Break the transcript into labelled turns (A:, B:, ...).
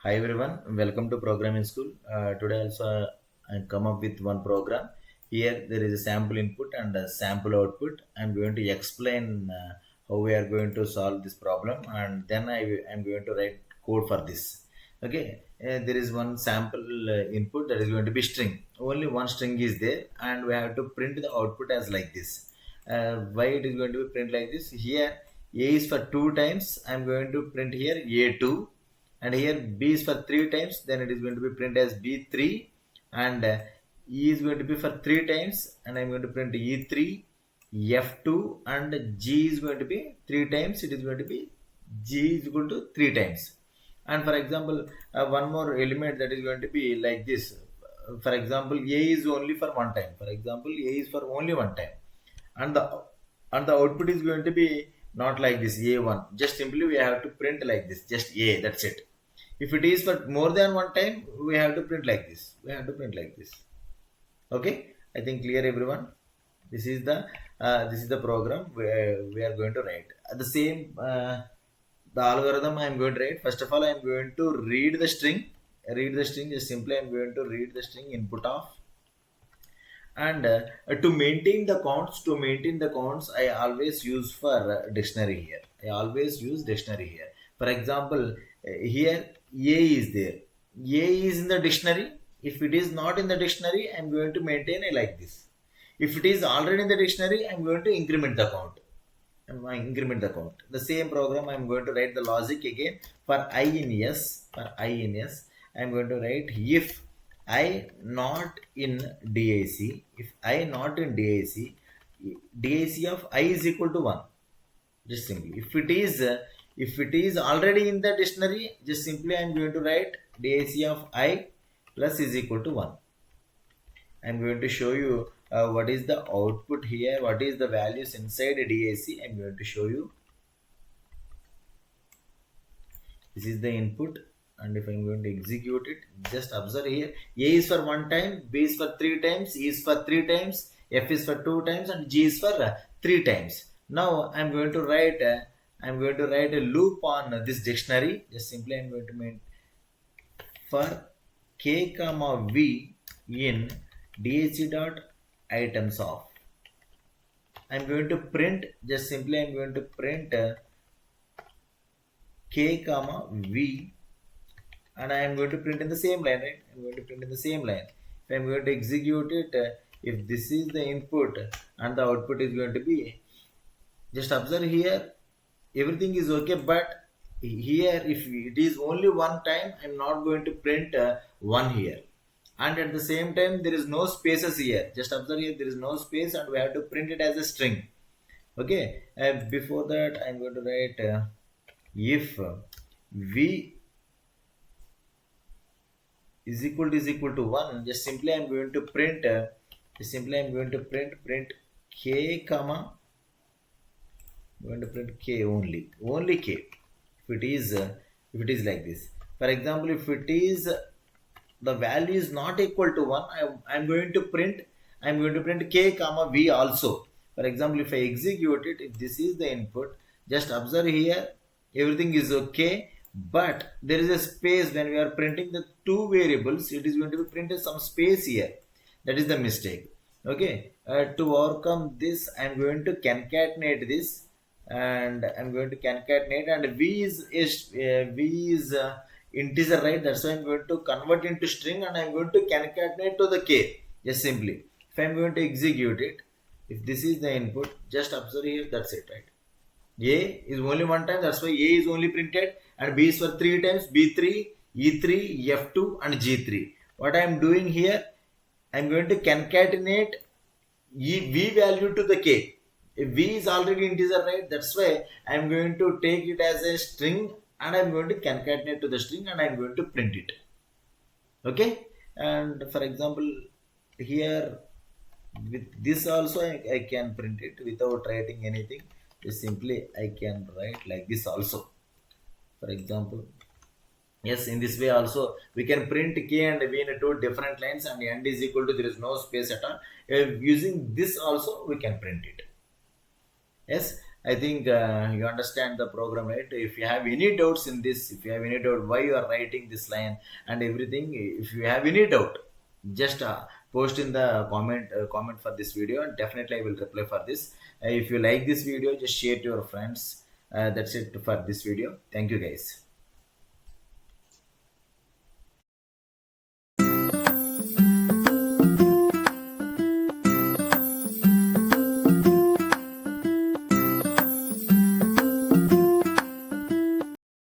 A: Hi everyone, welcome to Programming School. Today also I come up with one program. Here there is a sample input and a sample output. I'm going to explain how we are going to solve this problem, and then I am going to write code for this. Okay, there is one sample input that is going to be string. Only one string is there, and we have to print the output as like this. Why it is going to be print like this? Here A is for 2 times. I'm going to print here A2, and here B is for 3 times, then it is going to be print as B3, and E is going to be for 3 times, and I'm going to print E3, F2, and G is going to be 3 times, it is going to be G is equal to 3 times. And for example, one more element that is going to be like this. For example, A is only for one time. For example, A is for only one time, and the output is going to be not like this A1. Just simply we have to print like this, just A, that's it. If it is for more than one time, we have to print like this. We have to print like this. Okay, I think clear everyone. This is the program where we are going to write. At the same, the algorithm I am going to write. First of all, I am going to read the string. Read the string. Just simply I am going to read the string input of, and to maintain the counts I always use for dictionary here. I always use dictionary here. For example, here A is there. A is in the dictionary. If it is not in the dictionary, I'm going to maintain a like this. If it is already in the dictionary, I'm going to increment the count. The same program I'm going to write the logic again. For I in S, I'm going to write if I not in DAC. If I not in DAC, DAC of I is equal to 1. Just simply, if it is already in the dictionary, just simply I'm going to write DAC of I plus is equal to 1. I'm going to show you what is the output here, what is the values inside a DAC. I'm going to show you. This is the input, and if I'm going to execute it, just observe here. A is for 1 time, B is for 3 times, E is for 3 times, F is for 2 times, and G is for 3 times. Now I'm going to write a loop on this dictionary. Just simply I'm going to make for K comma V in DAC dot items of. I'm going to print, just simply I'm going to print K comma V, and I am going to print in the same line, right? I'm going to print in the same line. If I'm going to execute it, if this is the input and the output is going to be, just observe here, everything is okay, but here if it is only 1 time, I'm not going to print 1 here. And at the same time, there is no spaces here. Just observe here, there is no space, and we have to print it as a string. Okay, before that I'm going to write if V is equal to 1. Just simply I'm going to print print K comma, I'm going to print K only K. If it is like this, for example, if it is the value is not equal to 1, I'm going to print K comma V also. For example, if I execute it, if this is the input, just observe here, everything is okay, but there is a space. When we are printing the two variables, it is going to be printed some space here. That is the mistake. Okay, to overcome this, I'm going to concatenate this, and I'm going to concatenate, and V is integer, right? That's why I'm going to convert into string, and I'm going to concatenate to the K. Just simply, if I'm going to execute it, if this is the input, just observe here, that's it, right? A is only 1 time, that's why A is only printed, and B is for 3 times, B3, E3, F2, and G3. What I am doing here, I am going to concatenate V value to the K. If V is already integer, right? That's why I am going to take it as a string, and I am going to concatenate to the string, and I am going to print it. Okay, and for example, here with this also I can print it without writing anything. Just simply I can write like this also. For example, yes, in this way also we can print K and V in two different lines, and end is equal to, there is no space at all. Using this also we can print it. Yes, I think you understand the program, right? If you have any doubts in this, if you have any doubt why you are writing this line and everything, if you have any doubt, just post in the comment for this video, and definitely I will reply for this. If you like this video, just share to your friends. That's it for this video. Thank you, guys.